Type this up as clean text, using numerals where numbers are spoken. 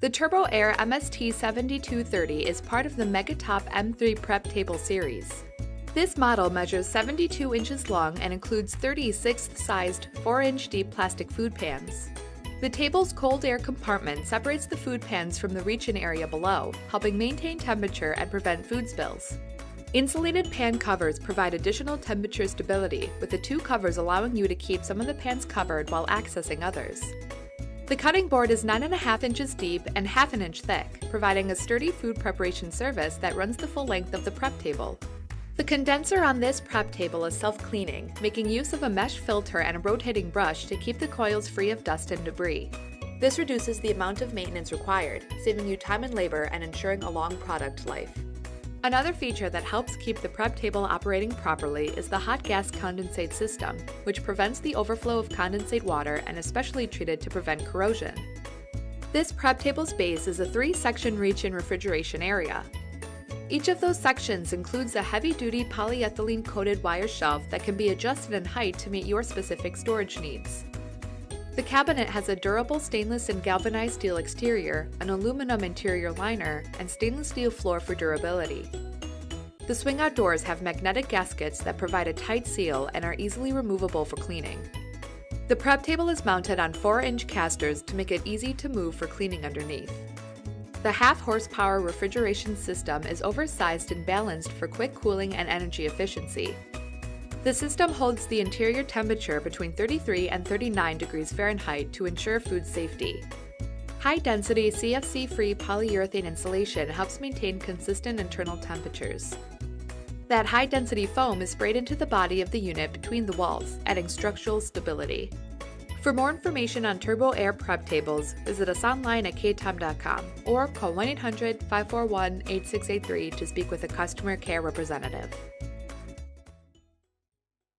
The Turbo Air MST-72-30 is part of the KaTom M3 Prep Table series. This model measures 72 inches long and includes 36-sized 4-inch deep plastic food pans. The table's cold air compartment separates the food pans from the reach-in area below, helping maintain temperature and prevent food spills. Insulated pan covers provide additional temperature stability, with the two covers allowing you to keep some of the pans covered while accessing others. The cutting board is 9.5 inches deep and ½ an inch thick, providing a sturdy food preparation surface that runs the full length of the prep table. The condenser on this prep table is self-cleaning, making use of a mesh filter and a rotating brush to keep the coils free of dust and debris. This reduces the amount of maintenance required, saving you time and labor and ensuring a long product life. Another feature that helps keep the prep table operating properly is the hot gas condensate system, which prevents the overflow of condensate water and is specially treated to prevent corrosion. This prep table's base is a 3-section reach-in refrigeration area. Each of those sections includes a heavy-duty polyethylene-coated wire shelf that can be adjusted in height to meet your specific storage needs. The cabinet has a durable stainless and galvanized steel exterior, an aluminum interior liner, and stainless steel floor for durability. The swing-out doors have magnetic gaskets that provide a tight seal and are easily removable for cleaning. The prep table is mounted on 4-inch casters to make it easy to move for cleaning underneath. The half-horsepower refrigeration system is oversized and balanced for quick cooling and energy efficiency. The system holds the interior temperature between 33 and 39 degrees Fahrenheit to ensure food safety. High-density CFC-free polyurethane insulation helps maintain consistent internal temperatures. That high-density foam is sprayed into the body of the unit between the walls, adding structural stability. For more information on Turbo Air prep tables, visit us online at KaTom.com or call 1-800-541-8683 to speak with a customer care representative.